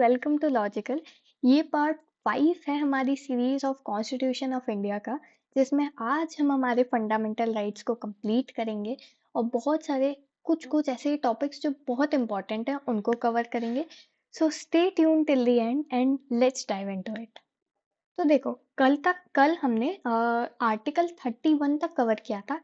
Welcome to logical. ये part 5 है हमारी series of constitution of India का, जिसमें आज हम हमारे फंडामेंटल राइट्स को कंप्लीट करेंगे और बहुत सारे कुछ कुछ ऐसे टॉपिक्स जो बहुत इंपॉर्टेंट हैं उनको कवर करेंगे। So stay tune till the end and let's dive into it. तो देखो, कल हमने आर्टिकल 31 तक कवर किया था।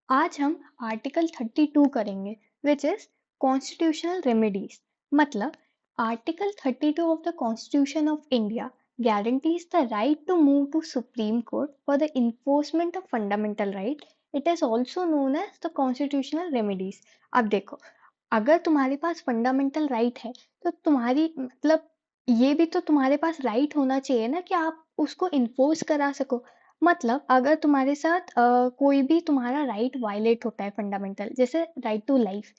आज हम आर्टिकल 32 करेंगे, विच इज कॉन्स्टिट्यूशनल रेमेडीज। मतलब article 32 of the constitution of India guarantees the right to move to Supreme Court for the enforcement of fundamental right. It is also known as the constitutional remedies. अब देखो, अगर तुम्हारे पास fundamental right है तो तुम्हारी मतलब ये भी तो तुम्हारे पास राइट होना चाहिए ना कि आप उसको इन्फोर्स करा सको। मतलब अगर तुम्हारे साथ कोई भी तुम्हारा राइट वायलेट होता है फंडामेंटल, जैसे राइट टू लाइफ,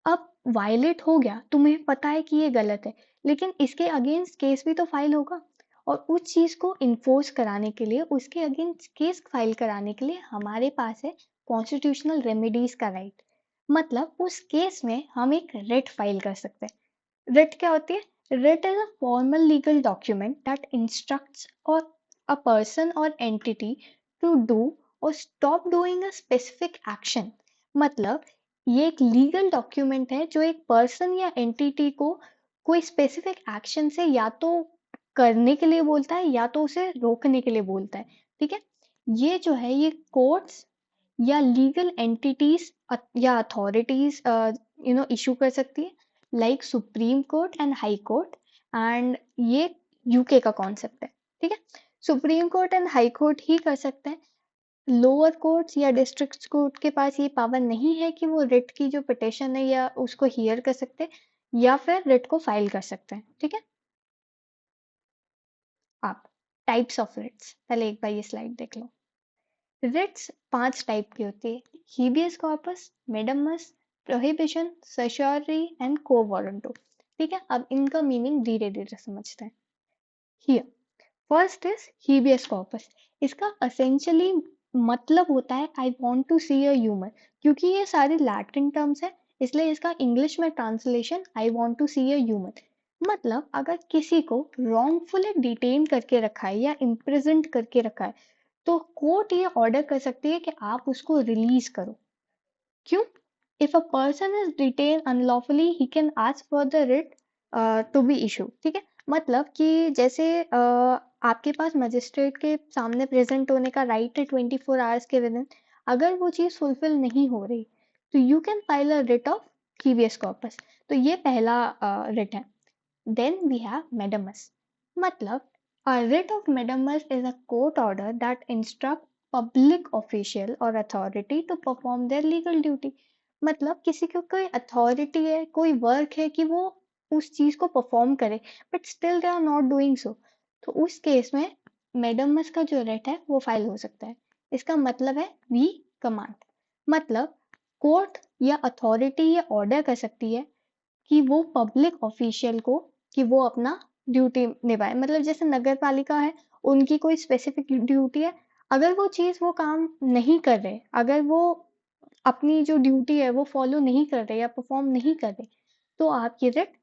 अब वायलेट हो गया, तुम्हें पता है कि ये गलत है, लेकिन इसके अगेंस्ट केस भी तो फाइल होगा। और उस चीज को इन्फोर्स कराने के लिए, उसके अगेंस्ट केस फाइल कराने के लिए हमारे पास है कॉन्स्टिट्यूशनल रेमेडीज का राइट। मतलब उस केस में हम एक रिट फाइल कर सकते हैं। रिट क्या होती है? Writ is a formal legal document that instructs or a person or entity to do or stop doing a specific action. मतलब ये एक लीगल डॉक्यूमेंट है जो एक पर्सन या एंटिटी को कोई स्पेसिफिक एक्शन से या तो करने के लिए बोलता है या तो उसे रोकने के लिए बोलता है। ठीक है, ये जो है ये कोर्ट्स या लीगल एंटिटीज या अथॉरिटीज इशू कर सकती है, like supreme court and high court. And ये यूके का कॉन्सेप्ट है। ठीक है, supreme court and high court ही कर सकते हैं। लोअर कोर्ट्स या डिस्ट्रिक्ट कोर्ट के पास ये पावर नहीं है कि वो रिट की जो पिटिशन है या उसको हियर कर सकते या फिर रिट को फाइल कर सकते हैं। ठीक है, आप टाइप्स ऑफ रिट्स, पहले एक बार ये स्लाइड देख लो। रिट्स 5 टाइप की होती है: habeas corpus, mandamus, prohibition, certiorari and quo warranto. ठीक है, अब इनका मीनिंग धीरे धीरे समझते हैं। Here first is habeas corpus. इसका असेंशियली मतलब होता है I want to see a human. क्योंकि ये सारे लैटिन टर्म्स है, इसलिए इसका इंग्लिश में translation I want to see a human. मतलब अगर किसी को रॉन्गफुली डिटेन करके रखा है या इम्प्रिजेंट करके रखा है, तो कोर्ट ये ऑर्डर कर सकती है कि आप उसको रिलीज करो। क्यों? If a person is detain unlawfully he can ask for the writ to be issue. ठीक है, मतलब कि जैसे आपके पास मजिस्ट्रेट के सामने प्रेजेंट होने का राइट है 24 आवर्स के विद इन। अगर वो चीज फुलफिल नहीं हो रही तो you can file a writ of habeas corpus. तो ये पहला रिट है। Then we have medamus. मतलब a writ of medamus is a court order that instruct public official or authority to perform their legal duty. मतलब किसी को कोई authority है, कोई वर्क है कि वो उस चीज को परफॉर्म करे, but still they are not doing so, तो उस केस में मेडमस का जो रेट है वो फाइल हो सकता है। इसका मतलब है वी कमांड। मतलब कोर्ट या अथॉरिटी ये ऑर्डर कर सकती है कि वो पब्लिक ऑफिशियल को कि वो अपना ड्यूटी निभाए। मतलब जैसे नगर पालिका है, उनकी कोई स्पेसिफिक ड्यूटी है, अगर वो चीज वो काम नहीं कर रहे, अगर वो अपनी जो ड्यूटी है वो फॉलो नहीं कर रहे या परफॉर्म नहीं कर रहे, तो आप ये रिट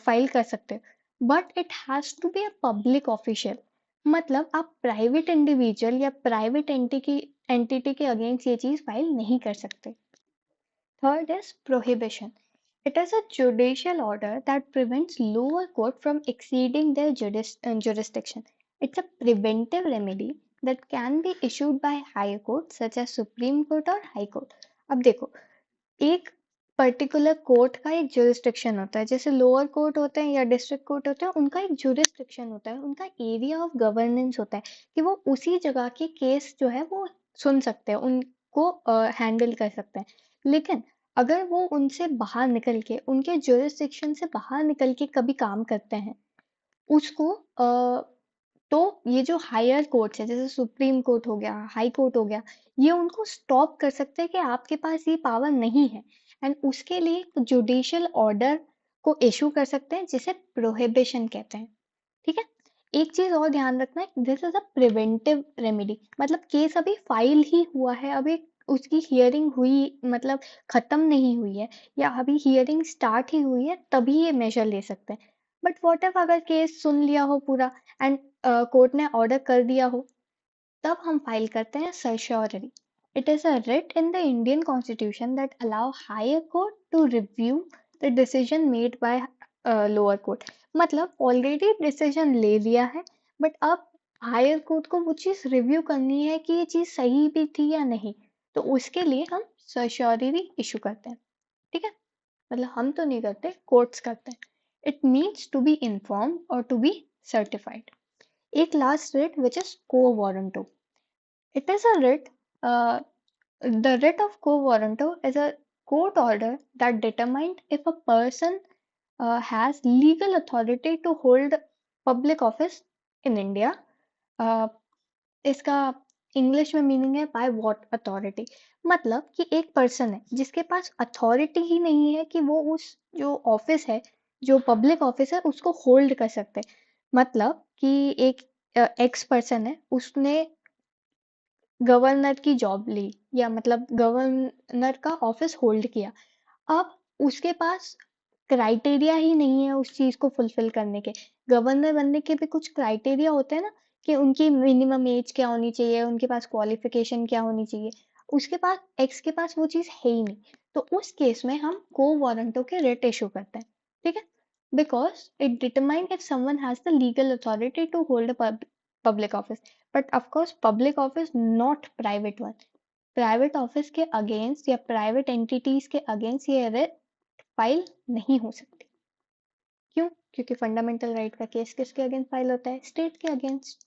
फाइल कर सकते हो। But it has to be a public official. मतलब आप प्राइवेट इंडिविजुअल या प्राइवेट एंटिटी के अगेंस्ट ये चीज फाइल नहीं कर सकते। Third is prohibition. It is a judicial order that prevents lower court from exceeding their jurisdiction. It's a preventive remedy that can be issued by higher court such as Supreme Court or High Court. अब देखो, एक particular court का एक jurisdiction होता है, जैसे lower court होते हैं या डिस्ट्रिक्ट कोर्ट होते हैं, उनका एक जुरिस्डिक्शन होता है, उनका एरिया ऑफ गवर्नेंस होता है कि वो उसी जगह के केस जो है वो सुन सकते हैं, उनको हैंडल कर सकते हैं। लेकिन अगर वो उनसे बाहर निकल के, उनके जुरिस्डिक्शन से बाहर निकल के कभी काम करते हैं, उसको तो ये जो हायर कोर्ट्स है, जैसे सुप्रीम कोर्ट हो गया, हाई कोर्ट हो गया, ये उनको स्टॉप कर सकते हैं कि आपके पास ये पावर नहीं है, एंड उसके लिए जुडिशियल ऑर्डर को इशू कर सकते हैं, जिसे प्रोहिबिशन कहते हैं। ठीक है, एक चीज और ध्यान रखना है, this is a preventive remedy. मतलब केस अभी फाइल ही हुआ है, अभी उसकी हियरिंग हुई, मतलब खत्म नहीं हुई है, या अभी हियरिंग स्टार्ट ही हुई है, तभी ये मेजर ले सकते हैं। बट वॉट इफ अगर केस सुन लिया हो पूरा एंड कोर्ट ने ऑर्डर कर दिया हो, तब हम फाइल करते हैं certiorari. It is a writ in the Indian Constitution that allow higher court to review the decision made by lower court. मतलब ऑलरेडी डिसीजन ले लिया है, बट अब हायर कोर्ट को वो चीज रिव्यू करनी है कि ये चीज सही भी थी या नहीं. तो उसके लिए हम सर्श्योररी इशू करते हैं. ठीक है, मतलब हम तो नहीं करते, कोर्ट्स करते हैं. It needs to be inform or to be certified. एक last writ which is quo warranto. It is a writ. Uh, the writ of quo warranto is a court order that determined if a person has legal authority to hold public office in India. Uh, इसका English में meaning है by what authority. मतलब कि एक person है जिसके पास authority ही नहीं है कि वो उस जो ऑफिस है, जो पब्लिक ऑफिस है, उसको होल्ड कर सकते. मतलब कि एक एक्स पर्सन है, उसने गवर्नर की जॉब ली, या मतलब गवर्नर का ऑफिस होल्ड किया. अब उसके पास क्राइटेरिया ही नहीं है उस चीज को फुलफिल करने के. गवर्नर बनने के भी कुछ क्राइटेरिया होते हैं ना, कि उनकी मिनिमम एज क्या होनी चाहिए, उनके पास क्वालिफिकेशन क्या होनी चाहिए. उसके पास, एक्स के पास वो चीज है ही नहीं. तो उस केस में हम को वारंटो के रिट इशू करते हैं. ठीक है, because it determine if someone has the legal authority to hold a public office. But of course public office, not private one. Private office के अगेंस्ट या प्राइवेट एंटिटीज के अगेंस्ट ये writ file नहीं हो सकती. क्यों? क्योंकि फंडामेंटल राइट का केस किसके अगेंस्ट फाइल होता है? स्टेट के अगेंस्ट.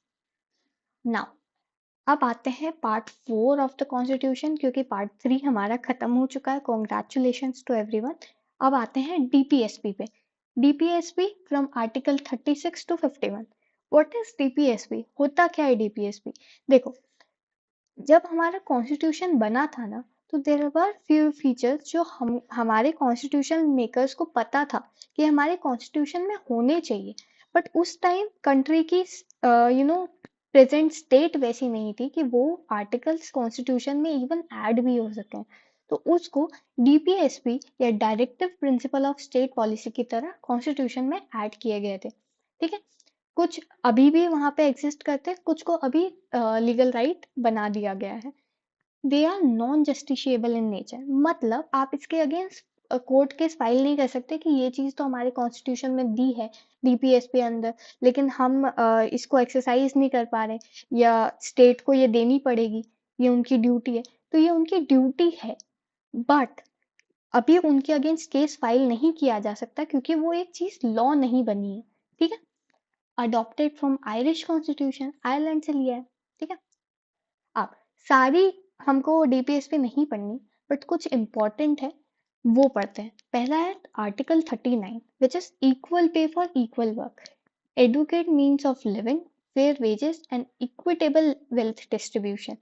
नाउ अब आते हैं पार्ट 4 ऑफ द कॉन्स्टिट्यूशन, क्योंकि पार्ट 3 हमारा खत्म हो चुका है. Congratulations to everyone. अब आते हैं डीपीएसपी पे. DPSP from article 36 to 51. What is DPSP? होता क्या है डीपीएसपी? देखो, जब हमारा कॉन्स्टिट्यूशन बना था ना, तो देयर वर फ्यू फीचर्स जो हम हमारे कॉन्स्टिट्यूशन मेकर्स को पता था कि हमारे कॉन्स्टिट्यूशन में होने चाहिए. बट उस टाइम कंट्री की प्रेजेंट स्टेट वैसी नहीं थी कि वो आर्टिकल्स कॉन्स्टिट्यूशन में इवन ऐड भी हो सके. तो उसको डीपीएसपी या directive principle of state policy की तरह कॉन्स्टिट्यूशन में ऐड किए गए थे. ठीक है, कुछ अभी भी वहां पे एग्जिस्ट करते हैं, कुछ को अभी लीगल राइट बना दिया गया है. They are non justiciable in nature. मतलब आप इसके अगेंस्ट कोर्ट केस फाइल नहीं कर सकते कि ये चीज तो हमारे कॉन्स्टिट्यूशन में दी है डीपीएसपी अंदर, लेकिन हम इसको एक्सरसाइज नहीं कर पा रहे, या स्टेट को ये देनी पड़ेगी, ये उनकी ड्यूटी है. तो ये उनकी ड्यूटी है, बट अभी उनके अगेंस्ट केस फाइल नहीं किया जा सकता क्योंकि वो एक चीज लॉ नहीं बनी है. ठीक है, adopted from Irish constitution, Ireland से लिया है. ठीक है, अब सारी हमको डीपीएसपी नहीं पढ़नी, बट कुछ इंपॉर्टेंट है वो पढ़ते हैं. पहला है article 39 which is equal pay for equal work, adequate means of living, fair wages and equitable wealth distribution.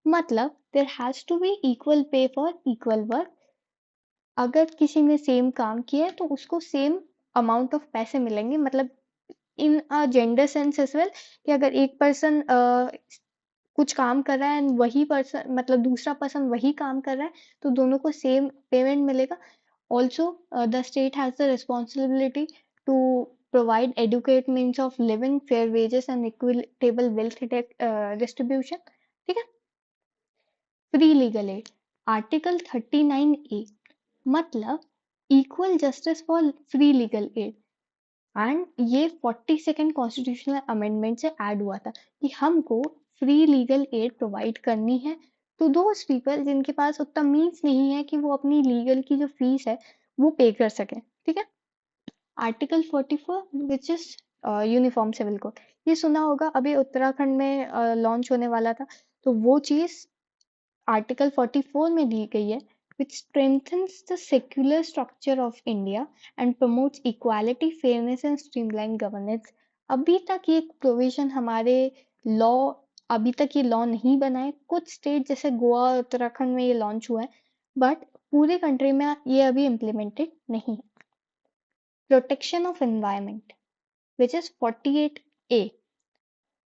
मतलब there has to be equal pay for equal work. अगर किसी ने सेम काम किया है तो उसको सेम अमाउंट ऑफ पैसे मिलेंगे. मतलब in a gender sense as well, कि अगर एक पर्सन कुछ काम कर रहा है एंड वही पर्सन, मतलब दूसरा पर्सन वही काम कर रहा है, तो दोनों को सेम पेमेंट मिलेगा. Also the state has the responsibility to provide educate means of living, fair wages and equitable wealth distribution. ठीक है, free legal aid, article 39A. मतलब equal justice for free legal aid. And ये 42nd constitutional amendment से add हुआ था कि हमको free legal aid provide करनी है टू दोज पीपल जिनके पास उतना मीन्स नहीं है कि वो अपनी लीगल की जो फीस है वो पे कर सके. ठीक है, article 44 which is uniform civil code. ये सुना होगा, अभी उत्तराखंड में लॉन्च होने वाला था. तो वो चीज आर्टिकल 44 में दी गई है, which strengthens the secular structure of India and promotes equality, fairness and streamlined governance. अभी तक ये प्रोविजन हमारे लॉ, अभी तक ये लॉ नहीं बना है. कुछ स्टेट जैसे गोवा और उत्तराखंड में ये लॉन्च हुआ है, बट पूरे कंट्री में ये अभी इम्प्लीमेंटेड नहीं है. Protection of environment which is 48A.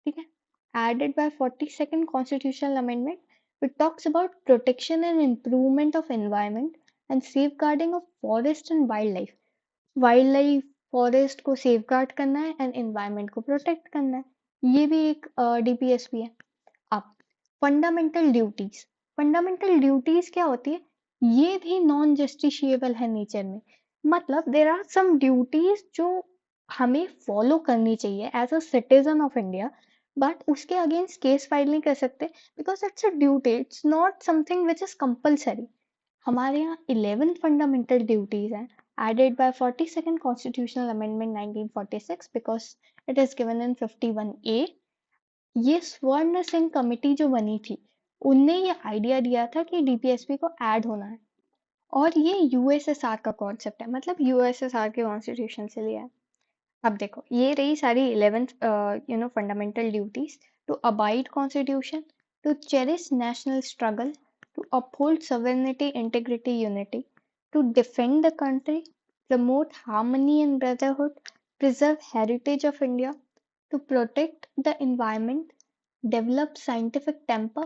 ठीक है, added by 42nd constitutional amendment, which talks about protection and improvement of environment and safeguarding of forest and wildlife. Wildlife forest को सेफगार्ड करना है एंड एनवायरनमेंट को protect करना है। ये भी एक डीपीएसपी है। अब फंडामेंटल ड्यूटीज, फंडामेंटल ड्यूटीज क्या होती है? ये भी नॉन जस्टिशिएबल है नेचर में। मतलब देर आर सम ड्यूटीज जो हमें फॉलो करनी चाहिए as a citizen of India, but उसके अगेंस्ट केस फाइल नहीं कर सकते because it's a duty, it's not something which is compulsory. हमारे यहाँ 11 फंडामेंटल ड्यूटीज हैं added by 42nd Constitutional Amendment 1946 because it is given in 51A। ये स्वर्ण Singh committee जो बनी थी, उनने ये आइडिया दिया था कि डीपीएसपी को ऐड होना है, और ये यूएसएसआर का कॉन्सेप्ट है, मतलब यूएसएसआर के कॉन्स्टिट्यूशन से लिया है। अब देखो, ये रही सारी 11th fundamental duties: to abide constitution, to cherish national struggle, to uphold sovereignty, integrity, unity, to defend the country, promote harmony and brotherhood, preserve heritage of India, to protect the environment, develop scientific temper,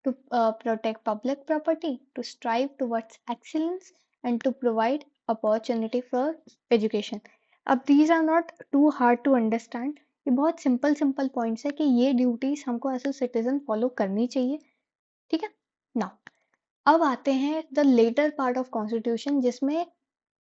to protect public property, to strive towards excellence, and to provide opportunity for education। अब these are not too hard to understand। ये बहुत simple simple points है कि ये duties हमको as a citizen follow करनी चाहिए। ठीक है ना? अब आते हैं the latter part of constitution, जिसमें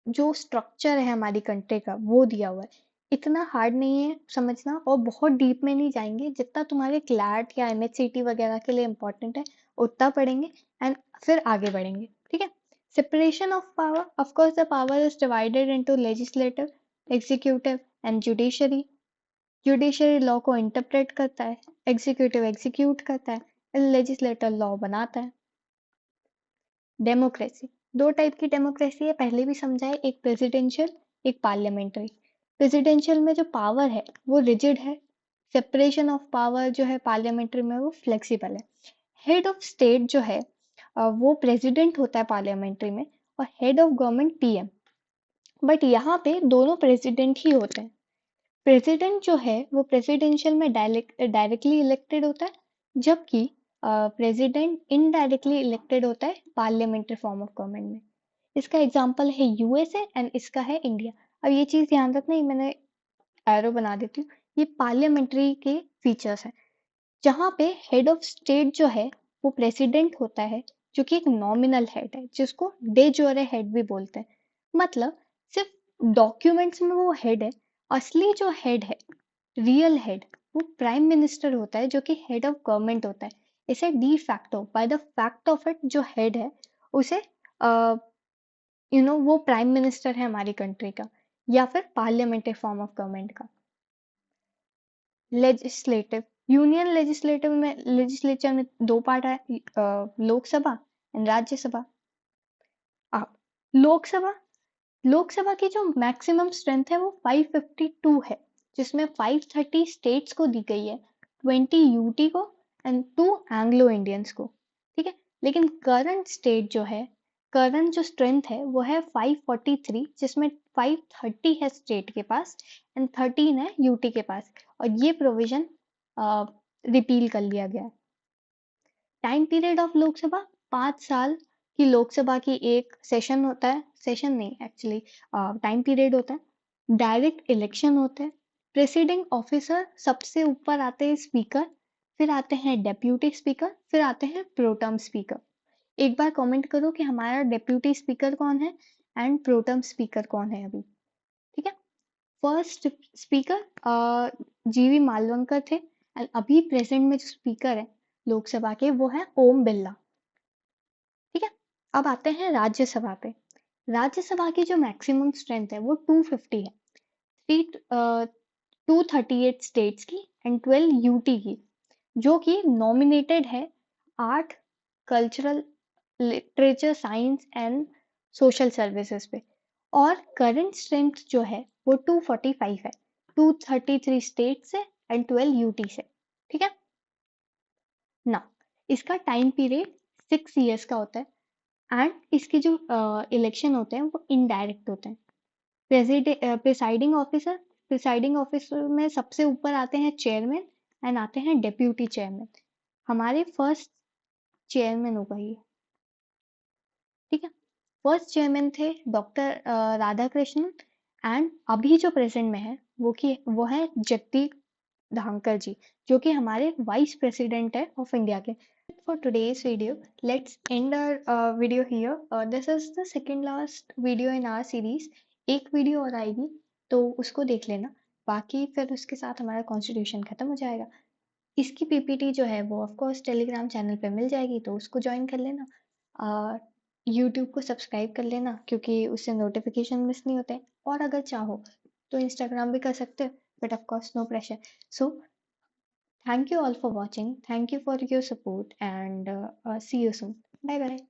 जो स्ट्रक्चर है हमारी कंट्री का वो दिया हुआ है। इतना हार्ड नहीं है समझना, और बहुत डीप में नहीं जाएंगे, जितना तुम्हारे क्लैट या एमएचसीटी वगैरह के लिए इंपॉर्टेंट है उतना पढ़ेंगे एंड फिर आगे बढ़ेंगे। ठीक है? Separation of power, of course the power is divided into legislative, executive and judiciary. Judiciary law को इंटरप्रेट करता है, एग्जीक्यूटिव एग्जीक्यूट करता है, लेजिस्लेटर लॉ बनाता है। डेमोक्रेसी, दो टाइप की डेमोक्रेसी है, पहले भी समझाए, एक प्रेसिडेंशियल, एक पार्लियामेंट्री। प्रेसिडेंशियल में जो पावर है वो रिजिड है, सेपरेशन ऑफ पावर जो है पार्लियामेंट्री में वो फ्लेक्सिबल है। हेड ऑफ स्टेट जो है वो प्रेसिडेंट होता है पार्लियामेंट्री में, और head of government PM. But यहाँ पे दोनों प्रेसिडेंट ही होते हैं। प्रेसिडेंट जो है वो प्रेसिडेंशियल में डायरेक्टली इलेक्टेड होता है, जबकि प्रेसिडेंट इनडायरेक्टली इलेक्टेड होता है पार्लियामेंट्री फॉर्म ऑफ गवर्नमेंट में। इसका एग्जांपल है यूएसए एंड इसका है इंडिया। अब ये चीज ध्यान रखना, ये मैंने एरो बना देती हूँ, ये पार्लियामेंट्री के फीचर्स है, जहाँ पे हेड ऑफ स्टेट जो है वो प्रेसिडेंट होता है, जो कि एक नॉमिनल हेड है, जिसको डे जोरे हेड भी बोलते हैं। मतलब सिर्फ डॉक्यूमेंट्स में वो हेड है, असली जो हेड है, रियल हेड, वो प्राइम मिनिस्टर होता है, जो कि हेड ऑफ गवर्नमेंट होता है। इसे de facto, by the fact of it, जो हेड है उसे वो प्राइम मिनिस्टर है हमारी कंट्री का, या फिर पार्लियामेंट्री फॉर्म ऑफ गवर्नमेंट का। लेजिस्लेटिव, यूनियन लेजिस्लेचर में दो पार्ट है, लोकसभा एंड राज्यसभा। अब लोकसभा, लोकसभा की जो मैक्सिमम स्ट्रेंथ है वो 552 है, जिसमें 530 स्टेट्स को दी गई है, 20 यूटी को एंड 2 एंग्लो इंडियंस को। ठीक है? लेकिन करंट स्टेट जो है, करंट जो स्ट्रेंथ है वो है 543, जिसमें 530 है स्टेट के पास एंड 13 है यूटी के पास, और ये प्रोविजन रिपील कर लिया गया है। टाइम पीरियड ऑफ लोकसभा, 5 साल की लोकसभा की एक सेशन होता है, सेशन नहीं एक्चुअली, टाइम पीरियड होता है। डायरेक्ट इलेक्शन होते हैं। प्रेसिडिंग ऑफिसर, सबसे ऊपर आते हैं स्पीकर, फिर आते हैं डेप्यूटी स्पीकर, फिर आते हैं प्रोटर्म स्पीकर। एक बार कमेंट करो कि हमारा डेप्यूटी स्पीकर कौन है एंड प्रोटर्म स्पीकर कौन है अभी। ठीक है? फर्स्ट स्पीकर जीवी मालवंकर थे, एंड अभी प्रेजेंट में जो स्पीकर है लोकसभा के वो है ओम बिरला। ठीक है? अब आते हैं राज्यसभा पे। राज्यसभा की जो मैक्सिमम स्ट्रेंथ है वो 250 है, थ्री 238 स्टेट्स की एंड 12 यूटी की, जो कि नॉमिनेटेड है art, cultural, literature, science and social services पे। और करंट स्ट्रेंथ जो है वो 245 है, 233 स्टेट से एंड 12 यूटी से। ठीक है ना? इसका टाइम पीरियड 6 years का होता है, एंड इसके जो इलेक्शन होते हैं वो इनडायरेक्ट होते हैं। प्रिसाइडिंग ऑफिसर में सबसे ऊपर आते हैं चेयरमैन एंड आते हैं डेप्यूटी चेयरमैन। हमारे फर्स्ट चेयरमैन होगा ये। ठीक है? फर्स्ट चेयरमैन थे डॉक्टर राधाकृष्णन, एंड अभी जो प्रेजेंट में है वो है जगदीप धांकर जी, जो कि हमारे वाइस प्रेसिडेंट है ऑफ इंडिया के। For today's video, let's end our video here. This is the second last video in our series. एक वीडियो और आएगी तो उसको देख लेना, बाकी फिर उसके साथ हमारा कॉन्स्टिट्यूशन खत्म हो जाएगा। इसकी पीपीटी जो है वो ऑफ कोर्स टेलीग्राम चैनल पे मिल जाएगी, तो उसको ज्वाइन कर लेना। और यूट्यूब को सब्सक्राइब कर लेना, क्योंकि उससे नोटिफिकेशन मिस नहीं होते। और अगर चाहो तो इंस्टाग्राम भी कर सकते हो, but of course no pressure. So thank you all for watching. Thank you for your support, and see you soon. Bye bye.